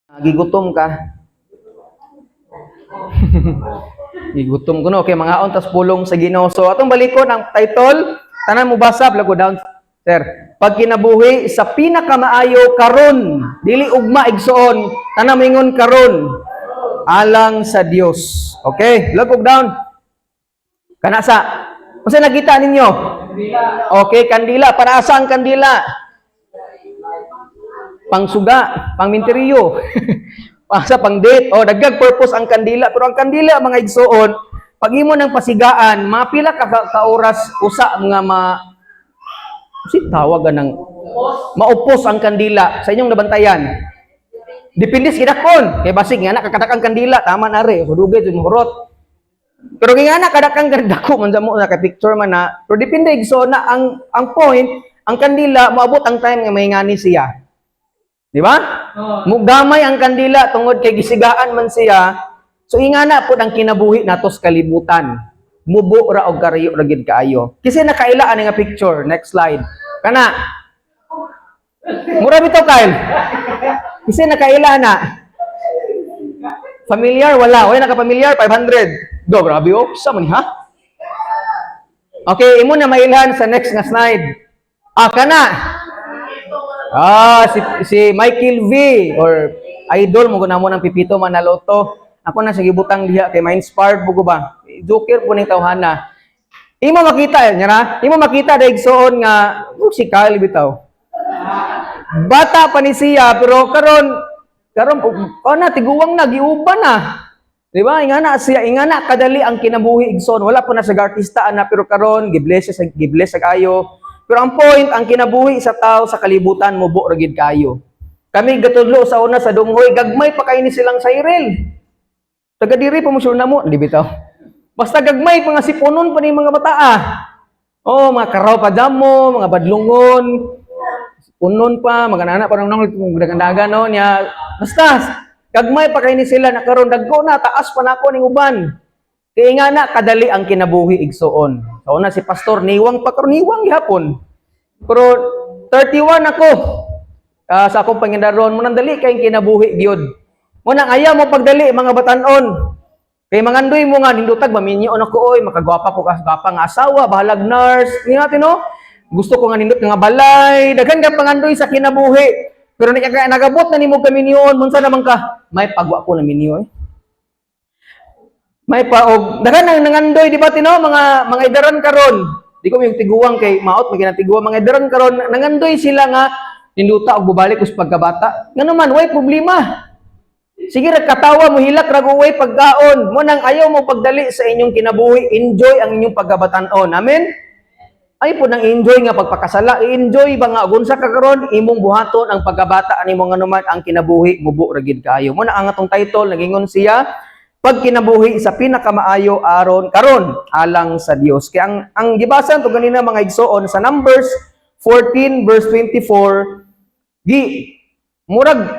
Gigutom ka. Gigutom ko no. Okay, mga on tas pulong sa Ginoo. So atong balikon ang title, tanan mo basa lago down, sir. Pag kinabuhi sa pinakamaayo karon, dili ugma igsoon, tanan mingon karon alang sa Dios. Okay, lagog down. Kana sa Kasi nakita ninyo? Okay, kandila. Para asa ang kandila? Pangsuga, pangminteriyo. Asa pang date o dagdag purpose ang kandila. Pero ang kandila mga igsoon, pag imo ng pasigaan, mapila ka oras usa nga tawagan ng maupos ang kandila sa inyong nabantayan. Depende sa kinakon. Kay basig nga nakakadak ang kandila, tama na re, hudugay jud pero kaya na kadakang dako man mo na ka picture man na. Pero depende igsoon na ang point, ang kandila moabot ang time nga mahingani siya. Di ba? Mugamay ang kandila tungod kay gisigaan man siya. So ingana pud ang kinabuhi natos kalibutan. Mubo ra og karayo ra gid kaayo. Kasi nakailaan nga picture, next slide. Kana. Mura bitaw Kyle. Kasi nakailaan na. Familiar wala, oy naka-familiar 500. Go, grabe oh. Sa man ha? Okay, imo na mailhan sa next nga slide. Kana. Si Michael V or idol mo mo ng Pipito Manaloto. Ako na sa gibutang diha kay ma-inspired bugo ba. Joker po ning tawhana. Imo makita nya na. Imo makita daigsoon nga si Kyle bitaw. Bata pa ni siya pero karon na tiguwang na giuban na. Di ba? Ingana kadali ang kinabuhi igsoon. Wala po na sa artista na pero karon gibless sa kayo. Pero ang point, ang kinabuhi sa tao sa kalibutan mubo ra gid kayo. Kami gatudlo sa una sa dunghoy, gagmay pa kay ni silang sayrel. Taga diri pa mo sure na mo, di bitaw. Basta gagmay pa nga sipunon pa ni mga bataa. Oh, mga karaw pa damo, mga badlungon. Sipunon pa, mga nana pa nang dagan no nya. Basta gagmay pa kay ni sila na karon dagko na taas pa nako ning uban. Kaya nga na kadali ang kinabuhi igsoon. So una si pastor niwang pa karon niwang gihapon. Pero 31 ako. Sa akong pangindaron mo nang dali kay kinabuhi gyud. Mo nang ayaw mo pagdali mga batan-on. Kay mangandoy mo nga nindutag maminyo ako oy makagwapa ko kasgapa nga asawa, bahalag nurse. Ingati no? Gusto ko nga nindot nga balay, daghan ka pangandoy sa kinabuhi. Pero nagabot na nimo kami niyon, munsa naman ka? May pagwa ko na minyo eh. May paog daghan nang nangandoy di ba tino mga idaran karon. Di ko yung tiguwang kay maot maginatiguwang mga idaran karon nangandoy sila nga ninduta og bubalik us pagkabata. Ngano man way problema. Sige ra katawa mo hilak ra way pagkaon. Mo nang ayaw mo pagdali sa inyong kinabuhi, enjoy ang inyong pagkabatan-on. Amen. Ay po nang enjoy nga pagpakasala, enjoy ba nga unsa ka karon imong buhaton ang pagkabata nimo nganuman ang kinabuhi mubo ra gid kaayo. Mo na ang atong title nagingon siya pag kinabuhi sa pinakamaayo karon alang sa Dios. Kaya ang gibasan to ganina mga igsoon sa Numbers 14 verse 24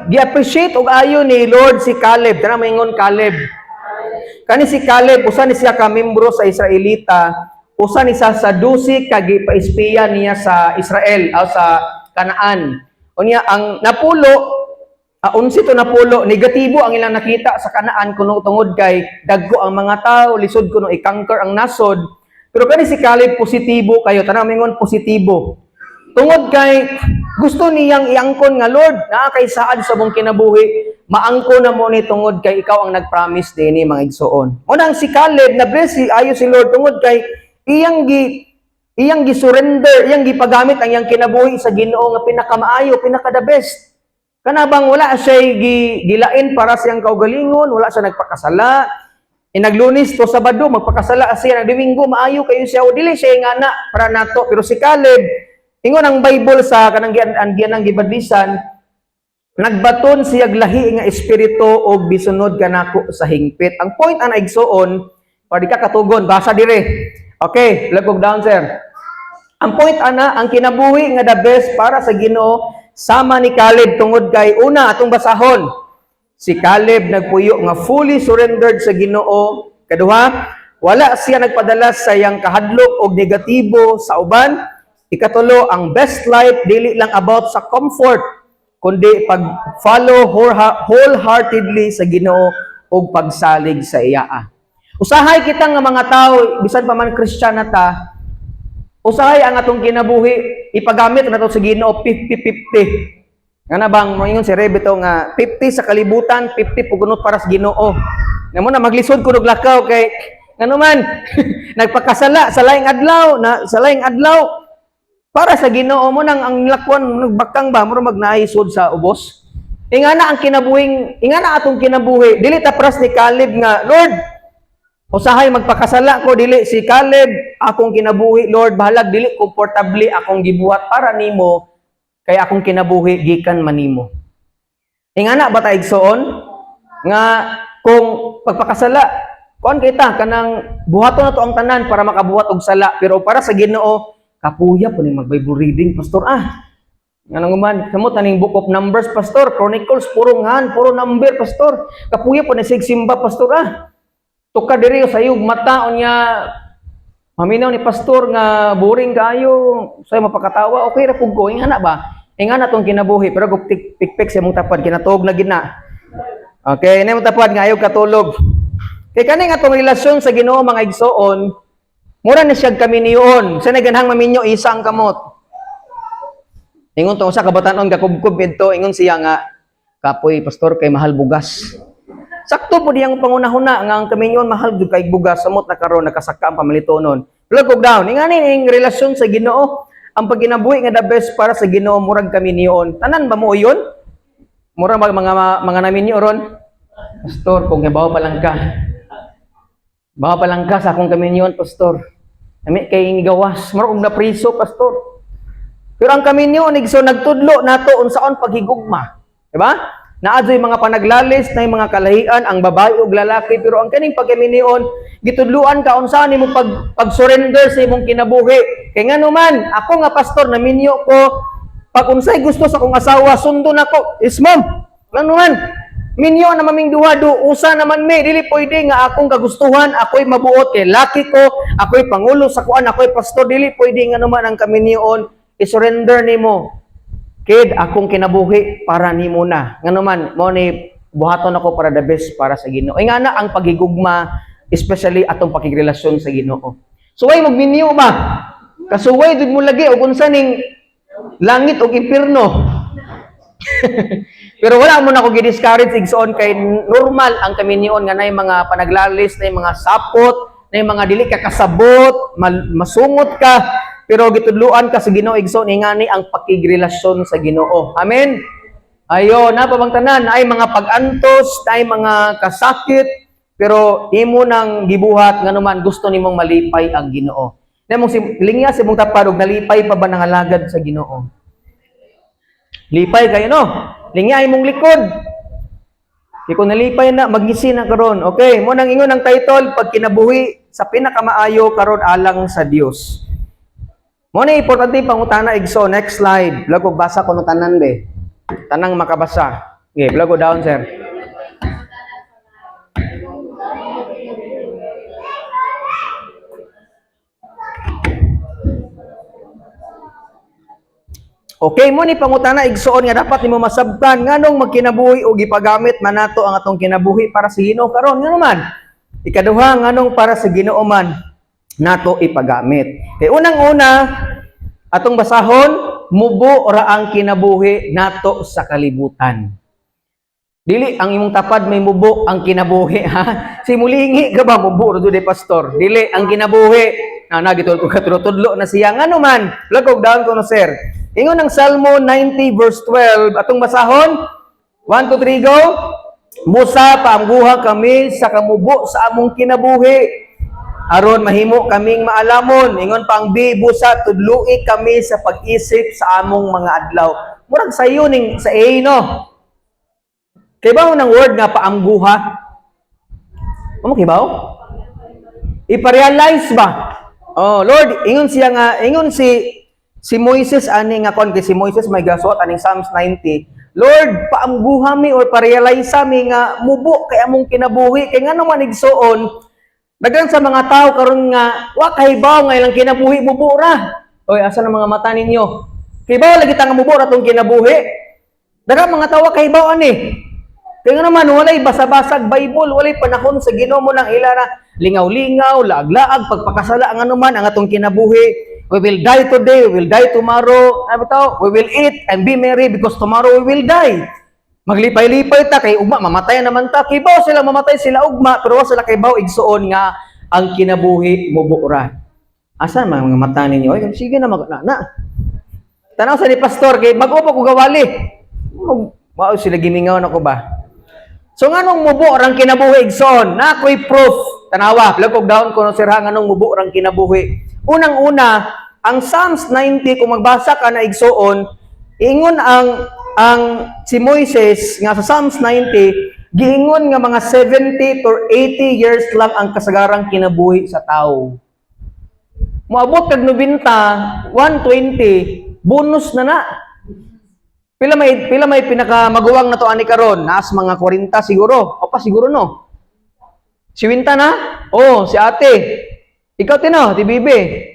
gi-appreciate og ayo ni Lord si Caleb. Kana maingon Caleb. Kani si Caleb usa ni siya ka membro sa Israelita, usa ni sa Sadusi kag pa-espiya niya sa Israel o sa Kanaan. Unya ang napulo 11 to napulo, negatibo ang ilang nakita sa Kanaan kuno tungod kay dagko ang mga tao, lisod kuno i-conquer ang nasod. Pero kani si Caleb positibo kayo, tanang mingon positibo. Tungod kay gusto niyang iangkon nga Lord, naa kay saad sa mong kinabuhi, maangko na mo ni tungod kay ikaw ang nag-promise dinhi mga igsoon. Unang si Caleb na bless ayo si Lord tungod kay iyang gi-surrender, iyang gipagamit ang iyang kinabuhi sa Ginoo nga pinakamaayo, pinaka-the best. Kanabang wala siya gilain para siyang kaugalingon, wala siya nagpakasala. Naglunis to Sabado, magpakasala siya, nagdomingo maayo kayo siya o dili siya nga na para nato. Pero si Caleb, ingon ang Bible sa kanang gianang gibadlisan, nagbaton siya lahi nga espiritu og bisunod kanako sa hingpit. Ang point ana igsoon, para di ka katugon, basa dire. Okay, lagog down sir. Ang point ana, ang kinabuhi nga the best para sa Ginoo sama ni Caleb tungod kay una atong basahon. Si Caleb nagpuyo nga fully surrendered sa Ginoo. Kaduha, wala siya nagpadala sa iyang kahadlok og negatibo sa uban. Ikatulo, ang best life dili lang about sa comfort. kundi pag-follow wholeheartedly sa Ginoo ug pagsalig sa iya. Usahay kita nga mga tao, bisan pa man Kristiyana ta, usahay ang atong kinabuhi ipagamit nato sa Ginoo 50-50. Nga na bang moingon si Rebito nga 50 sa kalibutan, 50 pugunot para sa Ginoo. Nga mo na maglisod kunog lakaw kay ngano man nagpakasala sa laing adlaw para sa Ginoo mo nang ang lakwan nagbakang ba mo magnaisod sa ubos. Ingana atong kinabuhi dili ta pras ni Caleb nga Lord usahay magpakasala ko dili si Caleb akong kinabuhi Lord bahalag dili komportable akong gibuhat para nimo kay akong kinabuhi gikan manimo. Ingana ba ta igsoon nga kung pagpakasala kuan kita kanang buhaton na to ang tanan para makabuhat og sala pero para sa Ginoo kapuya po ni mag-Bible reading pastor ngano man kamot aning book of Numbers pastor Chronicles puro number pastor kapuya po ni sigsimba pastor tuka diri sa iyong mata unya maminaw ni pastor nga boring kaayo say mapakatawa okay ra pug ko ingana tong kinabuhi pero gug pikpik sa imong tapad kinatuog na gina okay ini imong tapad nga ayaw katulog kay kani nga tong relasyon sa Ginoo mga igsoon, mura na siya kami niyon. Sa naganhang maminyo isa ang kamot. Ingon to usa ka batan-on kakubkub dito, ingon siya nga kapoy pastor kay mahal bugas. Sakto po diyang pangunahuna nga ang kaminyon mahal jud kay bugas samot na karon nakasaka ang pamilitonon. Plug down. Ingani ning relasyon sa Ginoo, ang pagkinabuhi nga the best para sa Ginoo murag kami niyon. Tanan ba mo iyon? Mura mga naminyo ron. Pastor, kung habaw pa lang ka. Bawa pa lang ka sa akong kaminyon, pastor. Kami kay gawas, marong na priso, pastor. Pero ang kaminyon, so nagtudlo nato unsaon paghigugma. Diba? Naadyo'y mga panaglalis, na yung mga kalahian, ang babae o lalaki, pero ang kaning pagkaminyon, gitudluan ka unsaan nimo pag-surrender sa imong kinabuhi. Kay nga naman, ako nga pastor, naminyo ko, pag unsay gusto sa akong asawa, sundo nako. Is mom, ano man, minyo na maming duha usa naman dili pwede nga akong kagustuhan ako'y mabuot kay laki ko ako'y pangulo sa kuan ako'y pastor dili pwede nga naman ang kaminyon i-surrender nimo kid akong kinabuhi para nimo na nga naman mo ni buhaton ako para the best para sa Ginoo ingana ang paghigugma especially atong pakigrelasyon sa Ginoo suway magminyo ba kasuway dud mo lagi og unsa ning langit ug impierno. Pero wala mo na ako gi-discourage igsoon kay normal ang kaminyon nga nay mga panaglalis, nay mga sapot, nay mga dili ka kasabot, masungot ka, pero gitudluan ka sa Ginoo igsoon ingani ang pakigrelasyon sa Ginoo. Amen. Ayo na pabangtanan ay mga pag-antos, ay mga kasakit, pero imo nang gibuhat nga naman gusto nimong malipay ang Ginoo. Namong lingya si mong tapad og nalipay pa ba nangalagad sa Ginoo? Lipay kayo no? Lingya imong likod. Kaya kung nalipay na, magisi na karon. Okay, mo nang ingon ang title, pagkinabuhi sa pinakamaayo karon alang sa Dios. Mo na importante pangutana igso. Next slide. Blago basa ko no tanan be. Tanang makabasa. Okay, blago down sir. Okay mo ni pangutana igsoon nga dapat nimo masabtan nganong magkinabuhi o gipagamit man nato ang atong kinabuhi para sa Ginoo karon ngano man ikaduha nganong para sa Ginoo man nato ipagamit kay unang-una atong basahon mubo ra ang kinabuhi nato sa kalibutan dili ang imong tapad may mubo ang kinabuhi ha simulingi ka ba mubo ra di pastor dili ang kinabuhi na gitulod ko katudlo na siya ngano man lagog down ko no sir. Ingon ng Salmo 90 verse 12, atong basahon, 1, 2, 3, go. Musa paamguha kami sa kamubo sa among kinabuhi. Aron mahimo kaming maalamon. Ingon pang B, busa tudlui kami sa pag-isip sa among mga adlaw. Murag sayo ning sa A, no? Kay ba ng word nga paamguha? Amo kibaw? Ipa-realize ba? Oh, Lord, ingon siya nga, ingon si Moises ani nga kon kay si Moises may gasot aning Psalms 90. Lord, paamguha mi or pa-realize mi nga mubo kay among kinabuhi kay ngano man igsoon daghan sa mga tao karon nga wa kahibaw nga ilang kinabuhi mubo ra. Oy, asa na mga mata ninyo? Kahibaw lagi ta nga mubo ra tong kinabuhi. Daga mga tawa kay bawan Kaya naman, walay basa-basag Bible, walay panahon sa Ginoo mo ng ila na lingaw-lingaw, laag-laag, pagpakasala ang anuman, ang atong kinabuhi. We will die today, we will die tomorrow. Ano bitaw? We will eat and be merry because tomorrow we will die. Maglipay-lipay ta kay ugma mamatay naman ta. Kay baw sila mamatay sila ugma pero sila kay baw igsuon nga ang kinabuhi mubura. Asa mga mata ninyo? Ay, sige na na. Tanaw sa ni pastor kay mag-upo ko gawali. Wow, sila gimingaw na ko ba? So nganong mubo rang kinabuhi igsoon? Na ako'y proof. Tanawa, lagog down ko no sir nganong mubo rang kinabuhi. Unang-una, ang Psalms 90 kung magbasa ka na igsoon, ingon ang si Moises nga sa Psalms 90, giingon nga mga 70 to 80 years lang ang kasagarang kinabuhi sa tao. Moabot kag 90, 120, bonus na. Pila may pinakamaguwang na to ani karon? Naas mga 40 siguro. O pa siguro no. Si Winta na? Oh, si ate. Ikaw tino, ti Bibi.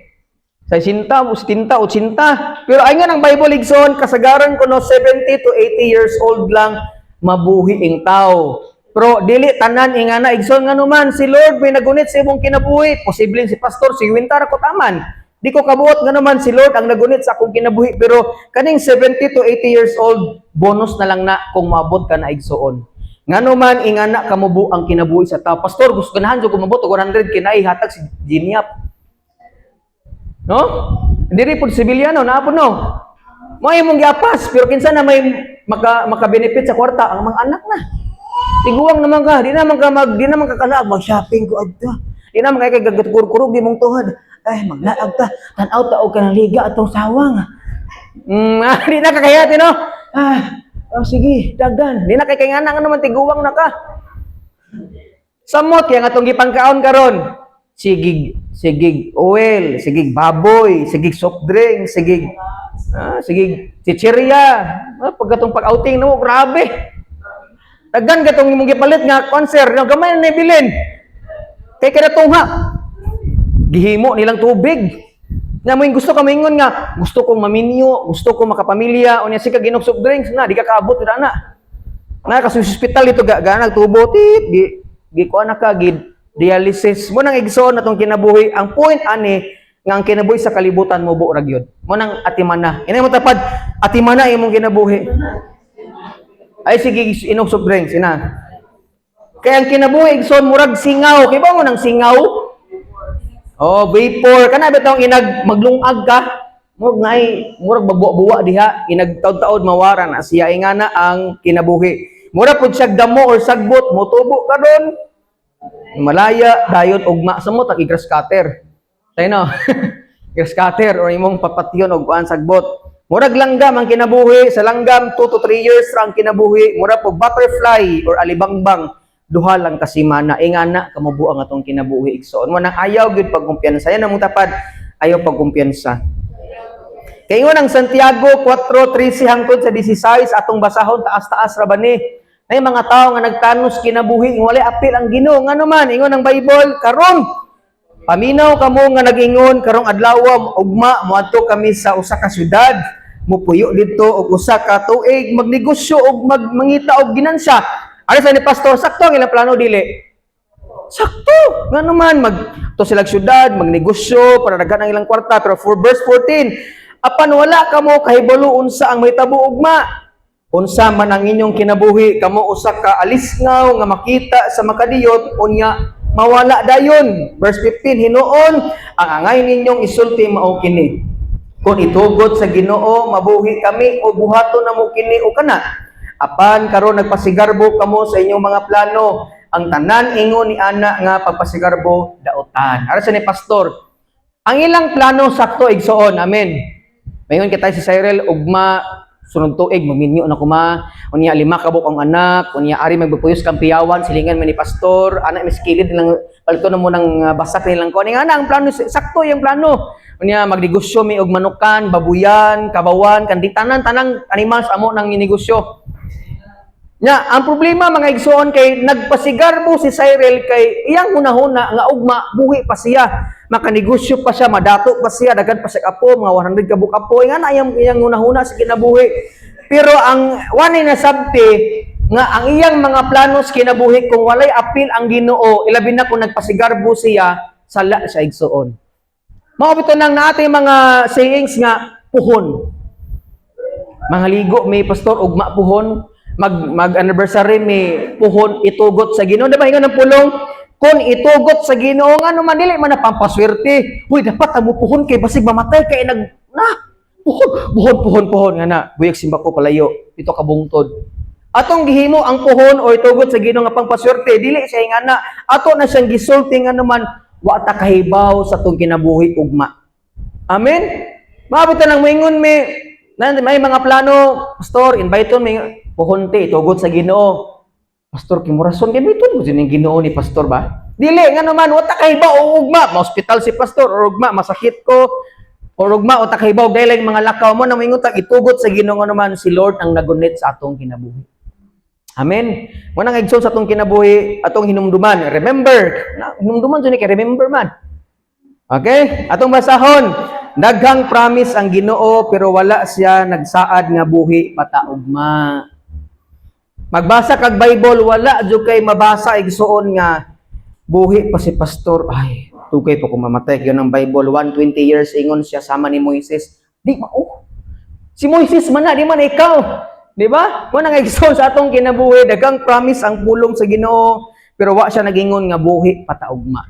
Sa 60, 70, 80. Pero ay nga ng Bible igsoon, kasagaran ko no 70 to 80 years old lang mabuhi ang tao. Pero dili tanan ingana igsoon nga naman si Lord may nagunit sa imong kinabuhi. Posibleng si pastor si Winter ko taman. Di ko kabuot nga naman si Lord ang nagunit sa akong kinabuhi pero kaning 70 to 80 years old bonus na lang na kung maabot ka na igsoon. Nga naman ingana kamubo ang kinabuhi sa tao. Pastor gusto ganahan jud ko mabot og 100 kinai hatag si Giniap. No? Diri pud sibilyano na po no. Mo imong giapas pero kinsa na may maka-benefit sa kwarta ang mga anak na. Tiguang naman ka, di naman ka kalaag mag-shopping ko adto. Di naman kay gagat-kurkurog di mong tuhod. Ay maglaag ta, tan-aw ta og kanang liga atong sawang. Di na kakayati no. Sige, dagan. Di na kay nga naman tiguang na ka. Samot yang atong gipangkaon karon. Sigig oil, sigig baboy, sigig soft drink, sigig chichirya. Pagkatong pag-outing namo, grabe. Daghan gatong imong gipalit nga concert, gamay na ibilin. Kay kada tungha. Gihimo nilang tubig. Na mo gusto ka maingon nga, gusto kong maminyo, gusto kong makapamilya, unya sika ginog soft drinks na di ka kaabot na. Na kasi hospital ito ganag tubo tit, gi ko ana ka dialysis mo nang igsoon atong kinabuhi. Ang point ani nga ang kinabuhi sa kalibutan mo buo ra gyud. Mo nang atimana. Inay mo tapad atimana imong kinabuhi. Ay sige inog soft drinks ina. Kaya ang kinabuhi igsoon murag singaw. Kay ba mo nang singaw? Oh, vapor. Kana bitaw inag maglungag ka. Murag babuwa diha. Inag taud-taud mawara na siya ingana ang kinabuhi. Mura pud siya damo or sagbot motubo ka don. Malaya dayon ugma sa mo tag grass cutter. Tay no. Grass cutter or imong papatyon og kuan sagbot. Murag langgam ang kinabuhi, sa langgam 2 to 3 years ra ang kinabuhi. Mura po butterfly or alibangbang duha lang ka semana. Ingana kamubo ang atong kinabuhi igsoon. Mo nang ayaw gyud pagkumpiyansa. Yan ang tapad ayaw pagkumpiyansa. Kay ingon ang Santiago 4:13 hangtod sa 16 atong basahon taas-taas ra bani. Nay mga tao nga nagtanos kinabuhi walay apil ang Ginoo ngano man ingon ang Bible karon paminaw kamo nga nag-ingon karong adlaw ugma moadto kami sa usa ka syudad mupuyo didto og usa ka tuig magnegosyo og mangita og ginansya. Ano sa ni pastor sakto ang ilang plano dili? Sakto ngano man to sila syudad magnegosyo para daghan ang ilang kwarta pero for verse 14 apan wala kamo kahibalo unsa ang mahitabo ugma. Unsa man ang inyong kinabuhi, kamo usa ka alisngaw nga makita sa makadiyot unya mawala dayon. Verse 15, hinuon ang angay ninyong isulti mao kini. Kung itugot sa Ginoo, mabuhi kami o buhaton na mo kini o kana. Apan karon nagpasigarbo kamo sa inyong mga plano. Ang tanan ingon ni ana nga pagpasigarbo daotan. Ara sa ni pastor. Ang ilang plano sakto igsoon. Amen. Mayon kita si Cyril ugma sunod tuig maminyo na kuma unya 5 kabuk ang anak unya ari magbupuyos kang piyawan silingan man ni pastor anak miskilid nilang palto na mo nang basak nilang ko nga na ang plano sakto yung plano unya magnegosyo mi og manukan babuyan kabawan kandi tanang animals amo nang negosyo nya ang problema mga igsoon kay nagpasigarbo si Cyril kay iyang hunahuna nga ugma buhi pa siya makanegosyo pa siya madato pa siya daghan pa siya kapo mga 100 kabuk kapo nga na iyang hunahuna sa kinabuhi Pero ang wani na sabti nga ang iyang mga planos kinabuhi kung walay apil ang Ginoo, ilabi na kung nagpasigarbo siya, sala siya igsuon. Mao bitaw nang naatay mga sayings nga puhon. Mga ligo may pastor ugma puhon, mag-anniversary may puhon itugot sa Ginoo. Diba ingon ang pulong? Kung itugot sa Ginoo nga naman dili man na pampaswerte. Uy, dapat amo puhon kay basig mamatay kay puhon nga na. Buyag simba ko palayo. Ito kabungtod. Atong gihimo ang puhon o itugot sa Ginoo nga pangpaswerte, dili siya nga na. Ato na siyang gisulti nga naman wa ta kahibaw sa tong kinabuhi ugma. Amen. Maabot na lang moingon may mga plano, pastor, invite may puhon te itugot sa Ginoo. Pastor kimurason gamiton mo din Ginoo ni pastor ba? Dili nga naman wa ta kahibaw o ugma, ma-hospital si pastor o ugma masakit ko. O rugma o takahibaw dahil mga lakaw mo na moingon ta itugot sa Ginoo nga naman si Lord ang nagunit sa atong kinabuhi. Amen. Muna nga igsoon sa atong kinabuhi, atong hinumduman. Remember. Hinumduman dyan kay remember man. Okay? Atong basahon. Daghang promise ang Ginoo pero wala siya nagsaad nga buhi pataugma. Magbasa kag Bible, wala jud kay mabasa igsoon nga buhi pa si pastor. Ay, tugay pa ko mamatay. Yun ang Bible, 120 years ingon siya sama ni Moises. Di mao. Si Moises man na, di man ikaw. Di ba? Muna nga igsoon sa atong kinabuhi, daghang promise ang pulong sa Ginoo, pero wa siya nagingon nga buhi pataugma.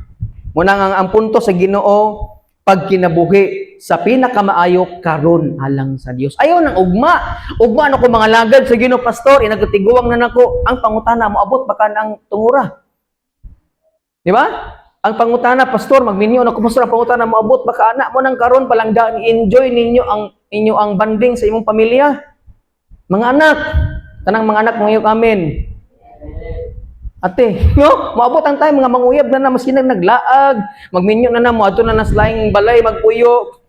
Muna nga ang punto sa Ginoo, pag kinabuhi sa pinakamaayo karon alang sa Dios. Ayaw nang ugma. Ugma ano ko mga lagad sa Ginoo pastor, inagtiguwang na nako. Ang pangutana moabot baka ang tungura. Di ba? Ang pangutana pastor, magminyo na ko pastor ang pangutana moabot baka anak mo nang karon palang daan i-enjoy ninyo ang banding sa imong pamilya. Mga anak, tanang mga anak manguyab amin. Ate, no? Maabot ang time mga manguyab na maski naglaag, magminyo na mo adto na naslaing balay magpuyo.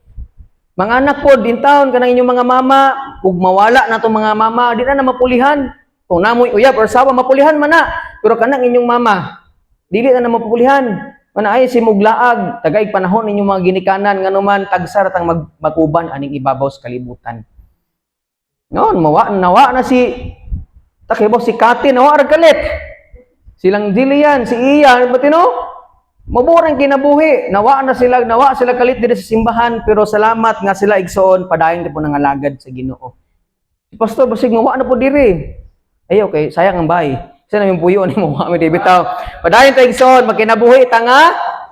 Mga anak po din taon kanang inyong mga mama, ug mawala na to mga mama, di na mapulihan. Kung namoy uyab or sawa mapulihan man na, pero kanang inyong mama, dili na mapulihan. Mana ay si muglaag, tagaig panahon ninyong mga ginikanan nganuman tagsar tang maguban aning ibabaw sa kalibutan. Noon, nawa na si takibaw si Kati, nawa ra galit. Silang Dilian, si Iya, batino? Maburang kinabuhi. Nawa sila kalit diri sa simbahan, pero salamat nga sila igsoon padayon po nang alagad sa Ginoo. Si pastor basig mawa na po diri. Ay okay, sayang ang bay. Sa namin puyo ni mo kami di bitaw. Padayon ta igsoon magkinabuhi ta nga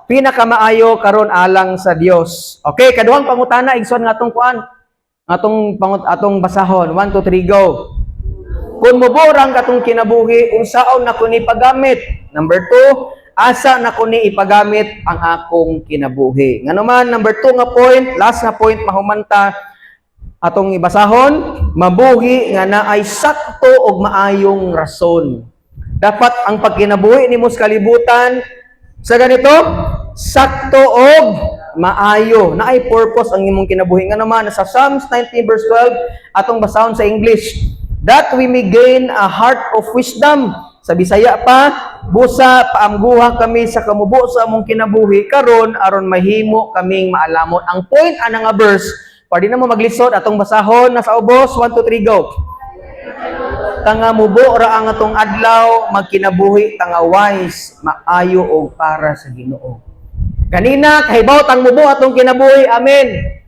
pinakamaayo karon alang sa Dios. Okay, kaduhang pangutana igsoon nga atong kuan. Atong basahon. 1 2 3 go. Kung muborang katong kinabuhi, unsaon na ko ni pagamit? Number 2, asa na ko ni ipagamit ang akong kinabuhi. Nga naman, number 2 nga point, last nga point, mahumanta, atong ibasahon, mabuhi nga na ay sakto og maayong rason. Dapat ang pagkinabuhi ni mo sa kalibutan, sa ganito, sakto og maayo. Na ay purpose ang imong kinabuhi. Nga naman, sa Psalms 19 verse 12, atong basahon sa English, that we may gain a heart of wisdom. Sa Bisaya pa, busa paamguha kami sa kamubo sa among kinabuhi karon aron mahimo kaming maalamon. Ang point ana nga verse, pwede na mo maglisod atong basahon na sa ubos. 1 2 3 go. Tanga mubo ra ang atong adlaw, magkinabuhi tanga wise, maayo og para sa Ginoo. Kanina kahibaw tang mubo atong kinabuhi. Amen.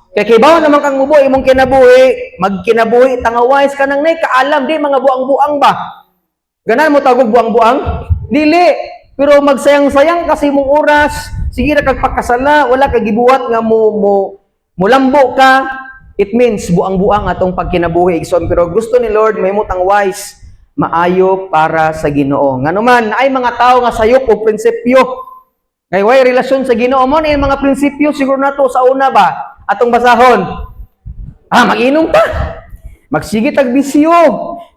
Kaya kibaw naman kang mubo imong kinabuhi, magkinabuhi tanga wise kanang nay kaalam di mga buang-buang ba. Ganan mo tagog buang-buang? Dili. Pero magsayang-sayang kasi mong oras, sige ra kag pakasala, wala kag gibuhat nga mulambo ka. It means buang-buang atong pagkinabuhi igsoon, pero gusto ni Lord mahimo tang wise, maayo para sa Ginoo. Nganuman ay mga tawo nga sayop og prinsipyo. Ngay way relasyon sa Ginoo mo ni mga prinsipyo siguro nato sa una ba? Atong basahon. Mag-inom ta. Magsige tag bisyo.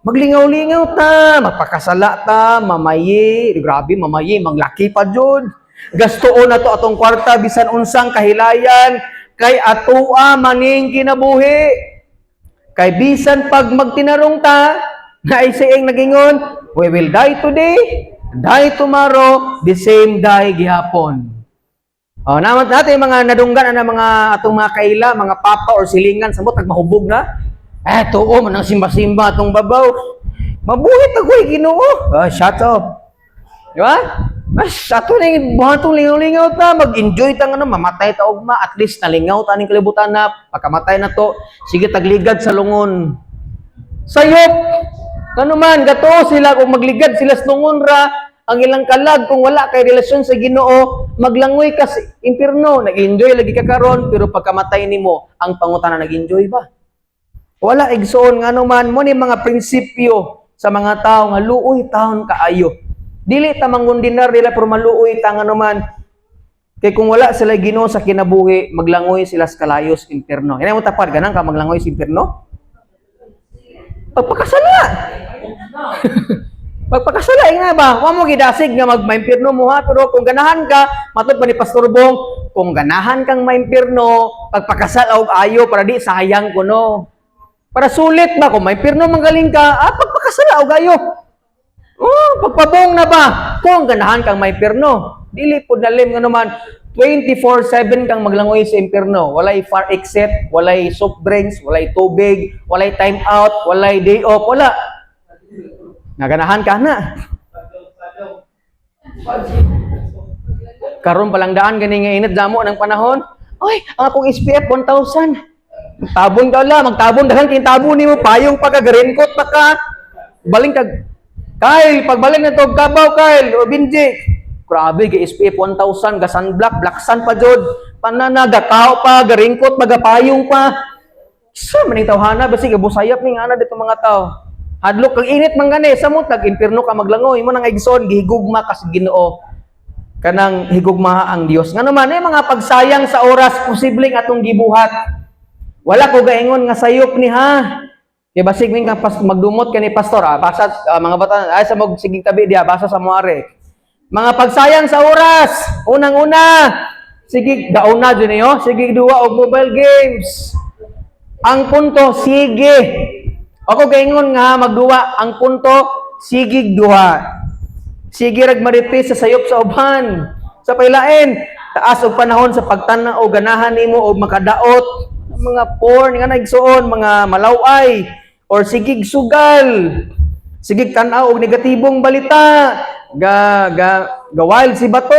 Maglingaw-lingaw ta, magpakasala ta, mamayi, grabe mamayi, maglaki pa jud. Gastoon na to atong kwarta bisan unsang kahilayan kay atoa maning kinabuhi. Kay bisan pag magtinarong ta, na isayeng nagingon, we will die today, die tomorrow, the same die gihapon. Naman natin mga nadunggan na mga atong mga kaila, mga papa or silingan, sabot nagmahubog na. Tuo man ang simba-simba atong babaw. Mabuhit ako'y Ginoo. Shut up. Di ba? Mas ato na yung buhatong lingaw-lingaw ta, mag-enjoy ta nga mamatay ta ugma, at least nalingaw ta ning kalibutan na, pagkamatay na to, sige tagligad sa lungon. Sayop! Ano man, gato sila, kung magligad sila sa lungon ra, ang ilang kalag, kung wala kay relasyon sa Ginoo, maglangoy ka sa impyerno, nag-enjoy lagi ka karon, pero pagkamatay nimo, ang pangutana nag-enjoy ba? Wala igsoon nga naman mo ni mga prinsipyo sa mga tao nga luoy taon kaayo. Dili ta mangundinar nila pero maluoy ta nga naman. Kay kung wala sila Ginoo sa kinabuhi, maglangoy sila sa kalayos impyerno. Ina mo tapad ganang ka maglangoy sa impyerno? Pagpakasala. Pagpakasala nga ba? Wa mo gidasig nga magmaimpyerno mo ha, pero kung ganahan ka, matud pa ni Pastor Bong, kung ganahan kang maimpyerno, pagpakasal og ayo para di sayang kuno. Para sulit ba kung maimpyerno manggaling ka, pagpakasala og ayo. Pagpabong na ba? Kung ganahan kang maimpyerno, dili pud nalim nga naman 24/7 kang maglangoy sa impyerno. Walay far exit, walay soft drinks, walay tubig, walay time out, walay day off, wala. Naganahan ka na. Karon palang daan gani nga init damo ng panahon. Ay, ang akong SPF 1,000. Magtabon ka la, magtabon dahan kay tabon nimo payong pagagarinkot pa ka. Baling kag Kyle, pagbalik na to Kabaw Kyle o Binji. Grabe gi SPF 1,000 ga sunblock, black sun pa jud. Panana gakao pa, garingkot, magapayong pa. Sa maning tawhana basi gabusayap ning ana dito mga tao. Hadlok kag init man gani samot nag-impierno ka maglangoy mo nang igsoon gihigugma ka sa Ginoo. Kanang higugma ang Dios. Nga naman mga pagsayang sa oras posibleng atong gibuhat. Wala ko gaingon nga sayop ni ha. Kaya basig min ka magdumot ka ni pastor, basa mga bata, ay sa mag sigig tabi diha, basa sa muare. Mga pagsayang sa oras, unang-una, sigig dauna dyan niyo, sigig duwa og mobile games. Ang punto, sige. Ako gaingon nga magduwa, ang punto, sigig duha. Sige rag maripis sa sayop sa uban. Sa pailain, taas og panahon sa pagtanaw o ganahan nimo og makadaot mga porn nga naigsuon, mga malaway, or sigig sugal, sigig tanaw og negatibong balita, wild si bato,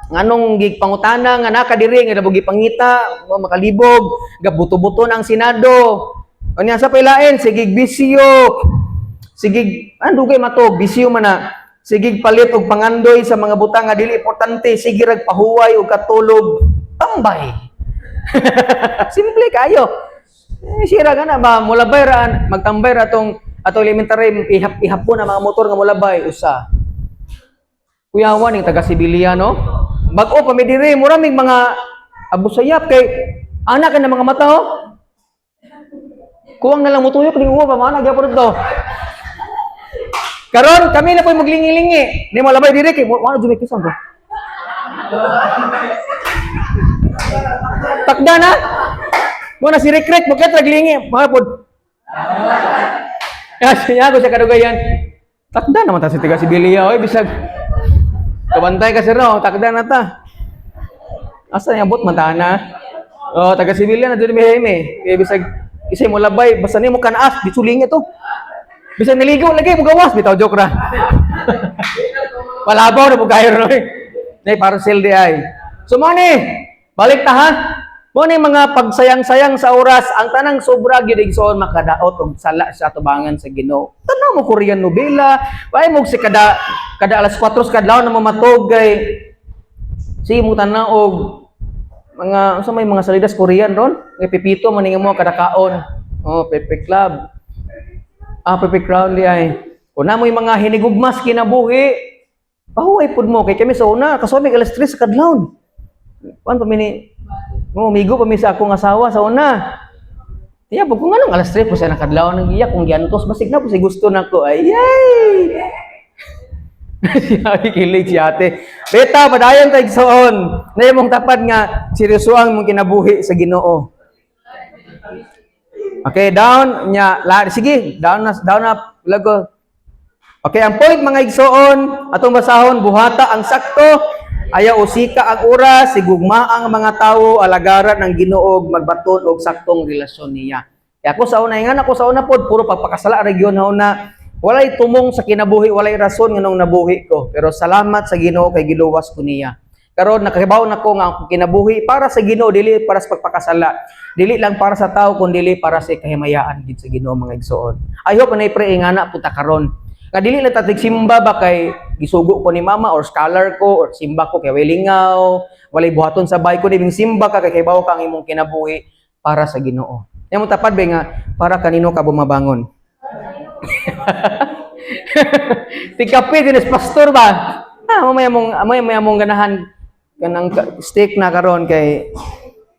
nganong gig pangutana nga nakadiri nga nabugi pangita, makalibog, gabuto-buto ng Senado. Unya sa pailain, sigig bisyo, sigig dugay mato, bisyo man na, sigig palit og pangandoy sa mga butang nga dili importante, sige rag pahuway og katulog, tambay. Simple kayo. Sira ka na ba, mulabay ra, magtambay ra atong elementary, ihapon na mga motor nga mulabay, usa. Kuyawan yung taga-Sibilia, no? Bag-o, pamidiri, muraming mga abusayap kay anak ka na mga mata, oh. Kuwang na lang mutuyok, ning uwa, pamanag, yapon ito. Karon, kami na po maglingi-lingi. Di mo labay diri, kay wala jumikisan ko. Takda na? Mo na si Rikrek, bakit naglingi? Mga pod. Siya ko sa kadugayan. Takda naman ta si tiga Sibilia, oy bisag. Kabantay ka sir, no? Takda na ta. Asa yang bot matana? Taga Sibilia na dito mihime. Kaya bisag isay mo labay, basta nimo kanaas, disulingi to. Bisag naligo lagi mo gawas, bitaw joke ra. Palabaw na mo gayo no. Nay parcel di ay. So money, balik ta ha. Mo ni mga pagsayang-sayang sa oras, ang tanang sobra gyud igsoon makadaot og sala sa tubangan sa Ginoo. Tanaw mo Korean nobela, way mo si kada alas 4 kadlaw na mamatog kay si mo tanaw og mga sa may mga salidas Korean ron, kay pipito man mo kada kaon. Pepe Club. Pepe Crown di ay. Kun na mo yung mga hinigugmas kinabuhi, pahuway pud mo kay kami sa una kasubig alas 3 sa kadlaw. Kuan pa mini migo pa mi sa akong asawa sa una. Tiya po kung anong alas 3 po siya nakadlaw nang iyak kung giantos basig na po si gusto nako. Ay. Siya kilig si ate. Beta padayon tay igsoon. Nay mong tapad nga seryosoang mong kinabuhi sa Ginoo. Okay, down nya. Sige, down na lago. Okay, ang point mga igsoon atong basahon buhata ang sakto. Ayaw usika ang oras, sigugma ang mga tao, alagaran ng Ginoo, magbaton og saktong relasyon niya. Ako sa una nga ako sa una pod puro pagpakasala region na walay tumong sa kinabuhi, walay rason nganong nabuhi ko. Pero salamat sa Ginoo kay giluwas ko niya. Karon nakahibaw na ko nga ang kinabuhi para sa Ginoo, dili para sa pagpakasala. Dili lang para sa tao kundi dili para sa kahimayaan gid sa Ginoo mga igsoon. I hope na pray nga na punta karon. Nga dili lang tatig simba ba kay gisugo ko ni mama or scholar ko or simba ko kay wilingaw, walay buhaton sa bahay ko dibing simba ka kay hibaw ka ang imong kinabuhi para sa Ginoo. Imo tapad ba nga para kanino ka bumabangon? Tikapit din pastor ba? Mamaya mong ganahan kanang steak na karon kay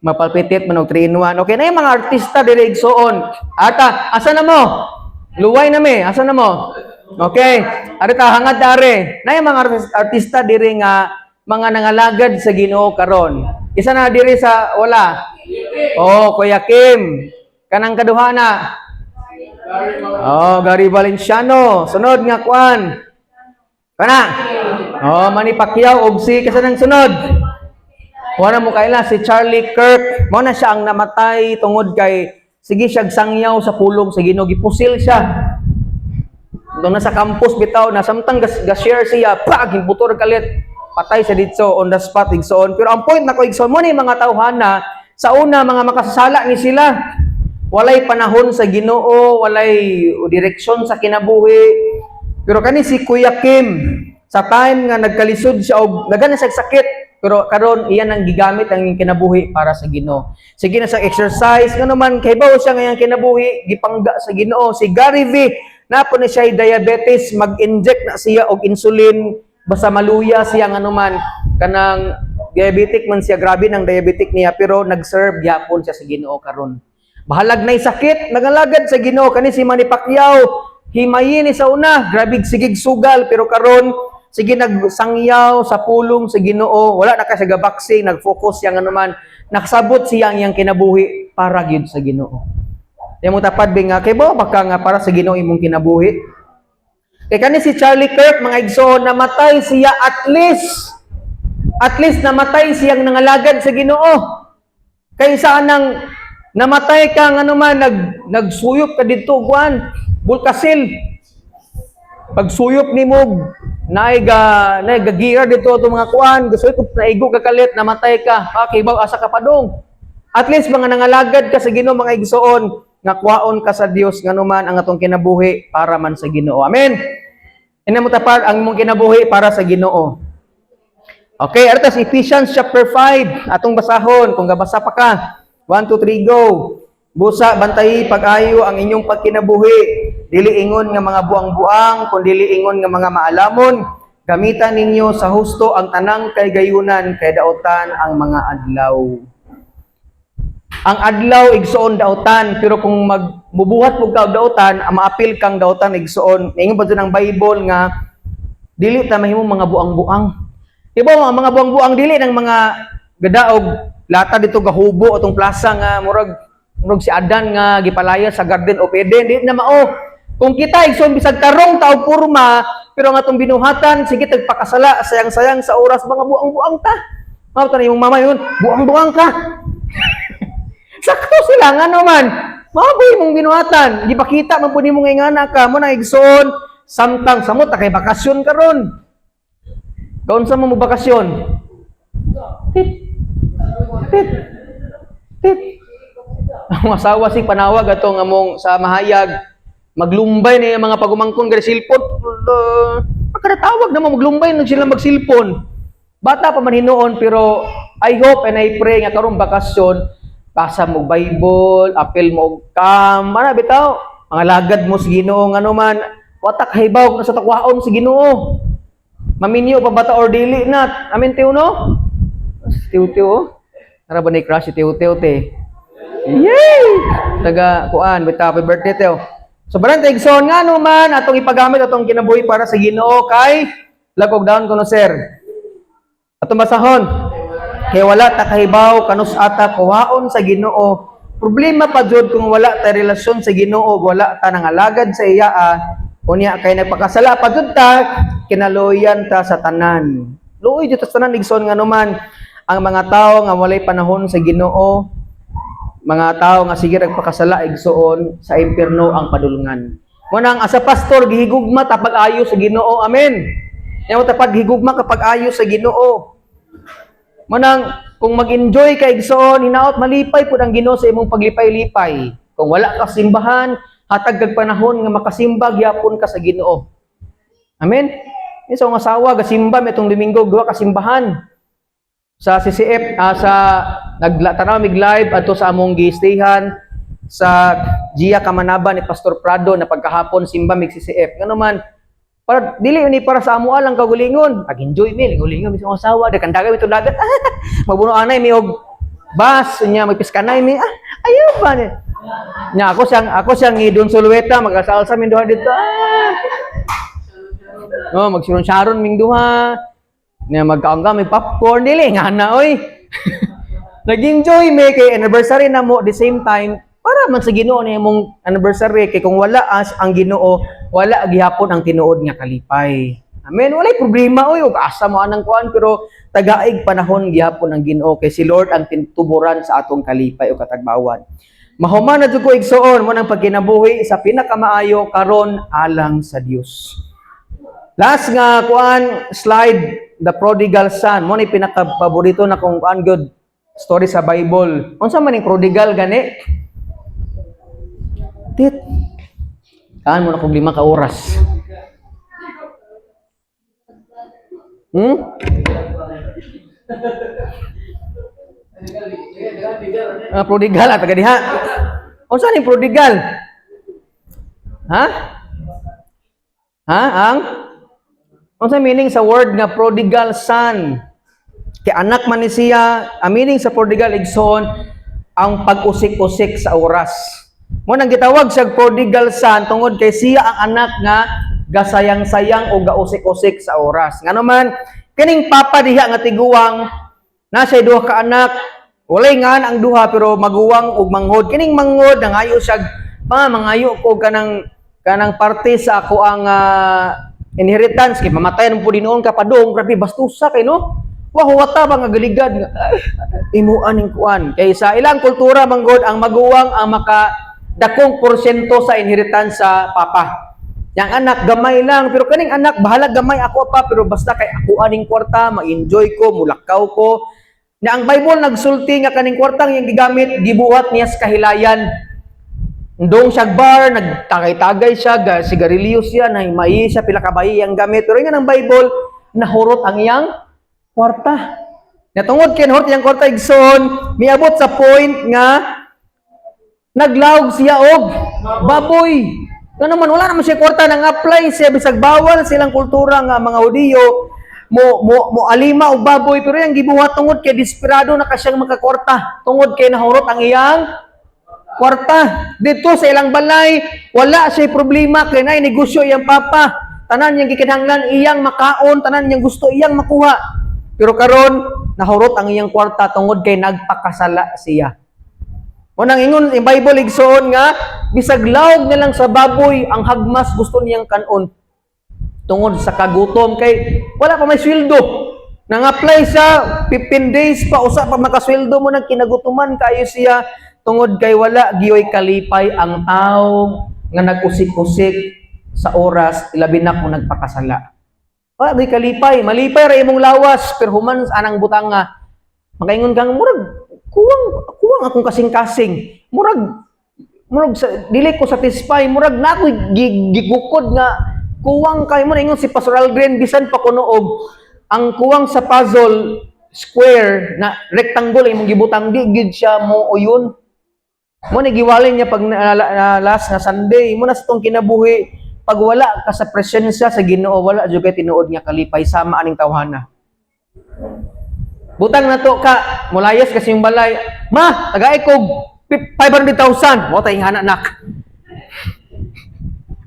mapalpitit man og 3 in 1. Okay na yung mga artista diri igsoon. Ata, asa na mo? Luway na me, asa na mo? Okay. Arita hangad dare. Na yung mga artista diri nga mga nangalagad sa Ginoo karon. Isa na diri sa wala. Oh, Kuya Kim. Kanang kaduha na. Oh, Gary Valenciano. Sunod nga kuan. Kana. Oh, Manny Pacquiao og si kasanang sunod. Wala mo kaila si Charlie Kirk. Mao na siya ang namatay tungod kay sige siyag sangyaw sa pulong sa Ginoo, gipusil siya. Doon na sa campus bitaw na samtang ga-share siya, pag hibutor kalit. Patay siya dito on the spot igsoon. Pero ang point na ko igsoon mo ni mga tawhana sa una mga makasasala ni sila. Walay panahon sa Ginoo, walay direksyon sa kinabuhi. Pero kani si Kuya Kim, sa time nga nagkalisod siya og nagana siya sakit, pero karon iyan ang gigamit ang kinabuhi para sa Ginoo. Sige na sa exercise nga naman kay bawo siya ngayang kinabuhi gipangga sa Ginoo. Si Gary V, napo ni siya diabetes, mag-inject na siya og insulin basta maluya siya nga naman kanang diabetic man siya, grabe ng diabetic niya pero nag-serve gyapon siya sa Ginoo karon. Bahalag na sakit, nagalagad sa Ginoo kani si Manny Pacquiao. Himayin ni sa una, grabig sigig sugal pero karon sige nagsangyaw sa pulong sa Ginoo. Wala na ka siya gabaksing, nag-focus siya nga naman. Nakasabot siya ang iyang kinabuhi para gyud sa Ginoo. Di mo tapad ba nga kay bo baka nga para sa Ginoo imong kinabuhi. Kay kani si Charlie Kirk mga igsoon namatay siya at least namatay siyang nangalagad sa Ginoo. Kaysa nang namatay ka nga naman nagsuyop ka dito kuan Bulkasil. Pagsuyop nimo naigagira dito to mga kuan, gusto ko naigo ka kalit, namatay ka. Okay, baw asa ka padong. At least mga nangalagad ka sa Ginoo mga igsoon, nga kuwaon ka sa Dios nganuman ang atong kinabuhi para man sa Ginoo. Amen. Ina mo tapad ang imong kinabuhi para sa Ginoo. Okay, ato sa Ephesians chapter 5, atong basahon kung gabasa pa ka. 1 2 3 go. Busa bantayi pag-ayo ang inyong pagkinabuhi. Dili ingon nga mga buang-buang, kundi dili ingon nga mga maalamon. Gamitan ninyo sa husto ang tanang kay gayunan kay daotan ang mga adlaw. Ang adlaw igsoon daotan, pero kung magbubuhat mo ka daotan, maapil kang daotan igsoon. Ingon pa dyan ang Bible nga dili ta mahimo mga buang-buang. Diba mga buang-buang dili ng mga gadaog lata dito gahubo atong plaza nga murag si Adan nga gipalaya sa Garden of Eden, di na mao. Kung kita igsoon bisag tarong taog purma, pero nga atong binuhatan sige tagpakasala, sayang-sayang sa oras mga buang-buang ta. Mao ta imong mama yun, buang-buang ka. Sakto sila nga naman. Mao ba imong binuhatan? Di pa kita man pud imong ingana ka mo na igsoon samtang samot ta kay bakasyon karon. Kaun sa mo bakasyon? Tit. Ang asawa si panawag atong among sa mahayag maglumbay na yung mga pagumangkon gari silpon. Pagkatawag na mo maglumbay na sila magsilpon. Bata pa man hinuon pero I hope and I pray nga karong bakasyon basa mo Bible, apil mo og kam, ana bitaw, mga lagad mo sa Ginoo nga naman, watak hibaw na sa takwaon sa Ginoo. Maminyo pa bata or dili na. Amin tiyo no? Tiyo. Tara ba ni crush si tiyo te? Yay! Taga kuan, happy birthday teo. So barang igsoon nga naman atong ipagamit atong kinabuhi para sa Ginoo kay lagog down kuno sir. Atong basahon. Kay wala ta kahibaw kanus ata kuhaon sa Ginoo. Problema pa jud kung wala ta relasyon sa Ginoo, wala ta nangalagad sa iya. Unya kay nagpakasala pa jud ta, kinaloyan ta sa tanan. Luoy jud ta sa tanan igsoon nga naman ang mga tawo nga walay panahon sa Ginoo. mga tao nga sige nagpakasala igsoon sa impierno ang padulungan. Munang asa pastor gihigugma tapag ayo sa Ginoo. Amen. Nya tapag higugma kapag ayo sa Ginoo. Munang kung mag-enjoy ka igsoon hinaot malipay pud ang Ginoo sa imong paglipay-lipay. Kung wala ka simbahan, hatag kag panahon nga makasimba gyapon ka sa Ginoo. Amen. Isa nga asawa gasimba metong Domingo duha ka simbahan. Sa CCF sa nagtanaw mig live adto sa among gistayhan sa Gia Kamanaban ni Pastor Prado na pagkahapon simba mig CCF. Ngano man para dili ni para sa amo lang kagulingon. Pag-enjoy mi gulingon mi sa asawa dagan dagat ito dagat. Magbuno anay mi og bus nya magpiskanay mi. Ayaw ba ni. Nya ako siyang ngidon sulweta magasalsa min duha dito. No, magsiron-saron ming duha. Nya magkaangga may popcorn dili nga na oy. Nag-enjoy me kay anniversary na mo the same time para man sa Ginoo ni imong anniversary kay kung wala as ang Ginoo wala gihapon ang tinuod nga kalipay. Amen. Walay problema oy ug asa mo anang kuan pero tagaig panahon gihapon ang Ginoo kay si Lord ang tintuburan sa atong kalipay o katagbawan. Mahuman na jud ko igsoon mo nang pagkinabuhi sa pinakamaayo karon alang sa Dios. Last nga kuan slide, the prodigal son. Mo ni pinaka-paborito na kung kuan good story sa Bible. Unsa man ning prodigal gani? Tit. Kaan mo na kog 5 ka oras. Prodigal at taga diha. Unsa ning prodigal? Ha? Unsa meaning sa word nga prodigal son? Kay anak man ni siya, ang meaning sa prodigal igsoon ang pag-usik-usik sa oras. Mo nang gitawag siya prodigal son tungod kay siya ang anak nga gasayang-sayang o gausik-usik sa oras. Ngano man kining papa diha nga tiguwang nasa duha ka anak, walay ngan ang duha pero maguwang ug manghod. Kining manghod nangayo siya, mangayo ko kanang parte sa ako ang inheritance kay mamatayan po dinoon ka padung grabe bastusa kay no wahuwata ba nga galigad nga imuan ning kuan kay sa ilang kultura manggod ang maguwang ang makadakong porsyento sa inheritance sa papa. Yang anak gamay lang pero kaning anak bahala gamay ako pa pero basta kay ako aning kwarta ma-enjoy ko mulakaw ko na ang Bible nagsulti nga kaning kwartang yang gigamit gibuhat niya sa kahilayan. Ndong siya bar, nagtagay-tagay siya, sigarilyo siya, nahimayi siya, pila kabayi ang gamit. Pero nga ng Bible, nahurot ang iyang kwarta. Natungod kay nahurot iyang kwarta, igsoon, miabot sa point nga, naglawg siya og baboy. Nga naman, wala naman siya kwarta, nang apply siya, bisag bawal silang kultura nga mga Hudiyo, mo alima og baboy, pero yung gibuhat tungod kay desperado na kasyang makakwarta. Tungod kay nahurot ang iyang kwarta. Dito sa ilang balay, wala siya problema kay nay negosyo iyang papa. Tanan niyang gikinahanglan iyang makaon, tanan niyang gusto iyang makuha. Pero karon nahurot ang iyang kwarta tungod kay nagpakasala siya. Unang ingon ang Bible igsoon nga bisag lawg na lang sa baboy ang hagmas gusto niyang kanon. Tungod sa kagutom kay wala pa may sweldo. Nang-apply sa 15 days pa usa pa makasweldo mo nang kinagutuman kayo siya. Tungod kay wala giyoy kalipay ang tao nga nag-usik-usik sa oras ilabi na kung nagpakasala. Wala giyoy kalipay, malipay ra imong lawas pero human anang butang nga makaingon kang murag kuwang akong kasing-kasing. Murag dili ko satisfy, murag na ako gigukod nga kuwang kay mo ingon si Pastor Aldrin bisan pa kuno og ang kuwang sa puzzle square na rectangle imong gibutang di gid siya mo uyon. Mo ni giwalay niya pag last nga Sunday, mo na sa tong kinabuhi pag wala ka sa presensya sa Ginoo, wala jud kay tinuod nga kalipay sama aning tawhana. Butang na to ka, mulayas kasi yung balay. Ma, tagay ko 500,000. Mo tay hana nak.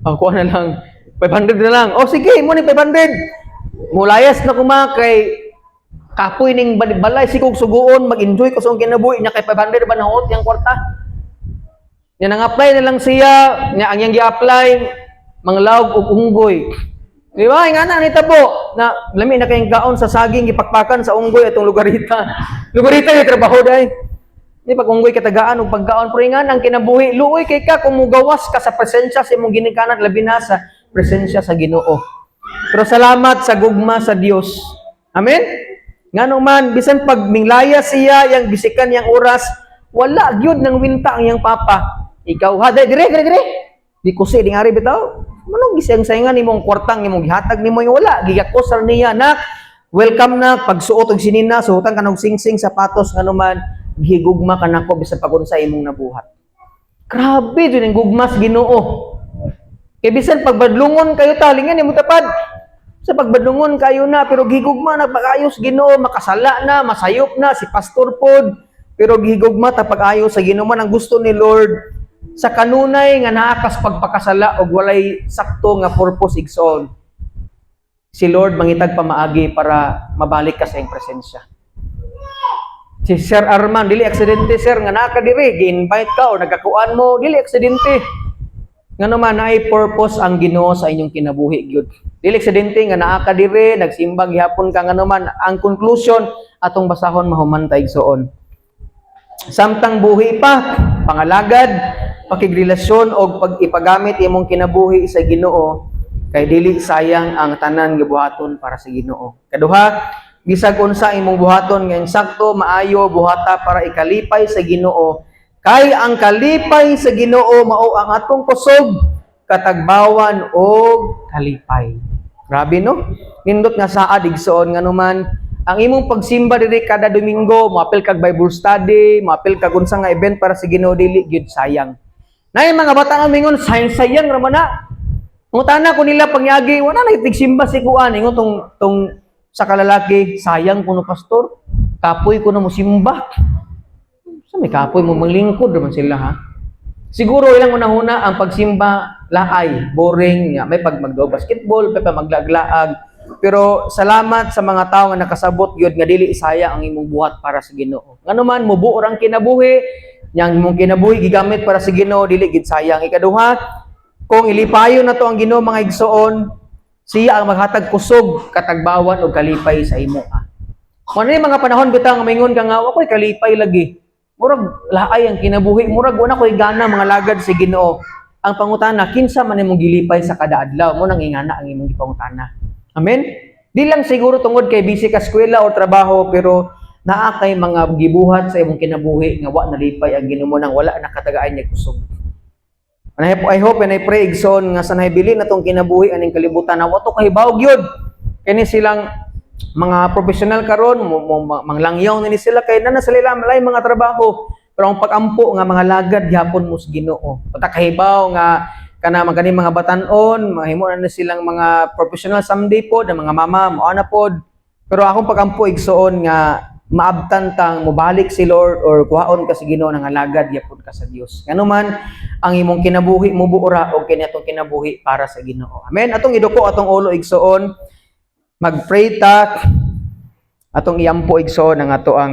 Ang kuha na lang 500 na lang. Oh sige, mo ni 500. Mulayas na kuma kay kapoy ning balay sikog suguon, mag-enjoy ko sa kinabuhi nya kay 500 ba nahot yang kwarta. Nya nang-apply na lang siya, nya ang yang gi-apply manglawg og unggoy. Di ba? Nga na nitabo na lami na kayong gaon sa saging gipakpakan sa unggoy atong lugarita. Lugarita yung trabaho dai. Di ba kung katagaan og pagkaon pero nga ang kinabuhi luoy kay ka kung mugawas ka sa presensya sa imong ginikanan labi na sa presensya sa Ginoo. Pero salamat sa gugma sa Dios. Amen. Ngano man bisan pag minglaya siya yang bisikan yang oras wala gyud nang winta ang yang papa. Ikaw ha dire. Di ko si ding ari bitaw. Manong gisang sayangan imong kwartang imong gihatag nimo yung wala giyakos ra niya nak. Welcome na pagsuot og sinina suotan ka og singsing sapatos ngano man gigugma ka nako bisan pagunsa imong nabuhat. Grabe jud ang gugma sa Ginoo. Kay bisan pagbadlungon kayo talingan imong tapad. Sa pagbadlungon kayo na pero gigugma na pag-ayos Ginoo, makasala na, masayop na si pastor pod. Pero gigugma ta pag-ayos sa Ginoo man ang gusto ni Lord sa kanunay nga naakas pagpakasala og walay sakto nga purpose igsoon. Si Lord mangitag pamaagi para mabalik ka sa iyang presensya. Si Sir Arman, dili aksidente sir, nga naka diri, gi-invite ka o nagkakuan mo, dili aksidente. Nga naman, ay purpose ang Ginoo sa inyong kinabuhi, gyud. Dili aksidente, nga naka diri, nagsimbang gihapon ka, nga naman, ang conclusion, atong basahon mahumantay soon. Samtang buhi pa, pangalagad, pakigrelasyon o pag-ipagamit imong kinabuhi sa Ginoo, kay dili sayang ang tanan gibuhaton para sa Ginoo. Kaduha, bisag unsa imong buhaton nga insakto maayo buhata para ikalipay sa Ginoo kay ang kalipay sa Ginoo mao ang atong kusog katagbawan og kalipay. Grabe no? Nindot nga saad igsoon nga naman ang imong pagsimba diri kada Domingo, moapil kag Bible study, moapil kag unsa nga event para sa Ginoo dili gyud sayang. Nay mga bata nga mingon sayang ra man na. Ngutana ko nila pangyagi wala na itigsimba si kuan ingon tong sa kalalaki, sayang kuno pastor, kapoy ko na mo simba. Sa may kapoy mo manglingkod naman sila ha. Siguro ilang una-una ang pagsimba laay, boring, may pag magdo basketball, pa maglaglaag. Pero salamat sa mga tao nga nakasabot gyud nga dili isaya ang imong buhat para sa Ginoo. Ngano man mubuo ang kinabuhi, yang imong kinabuhi gigamit para sa Ginoo dili gid sayang. Ikaduha, kung ilipayon na to ang Ginoo mga igsoon, siya ang maghatag kusog, katagbawan o kalipay sa imo. Kung ano yung mga panahon bitang mingon ka nga, ako'y kalipay lagi. Murag laay ang kinabuhi, murag wala ko'y gana mga lagad sa Ginoo. Ang pangutana, kinsa man imong gilipay sa kada adlaw, mo nang ingana ang imong gipangutana. Amen? Di lang siguro tungod kay busy ka eskwela o trabaho, pero naa kay mga gibuhat sa imong kinabuhi nga wa nalipay ang Ginoo nang wala nakatagaan niya kusog. I hope and I pray igsoon nga sa nahibili na tong kinabuhi aning kalibutan na wato kahibaw gyud kini silang mga professional karon manglangyaw ni sila kay na sa lain mga trabaho pero ang pagampo nga mga lagad gyapon mo sa Ginoo pata kahibaw nga kana magani mga batan-on mahimo na silang mga professional someday pod ang mga mama mo ana pod pero akong pagampo igsoon nga maabtan tang mobalik si Lord or kuhaon ka sa Ginoo nang alagad gyapon ka sa Dios. Ngano man ang imong kinabuhi mubuora og kini atong kinabuhi para sa Ginoo. Amen. Atong iduko atong ulo igsoon. Mag-pray ta atong iampo igsoon ang ato ang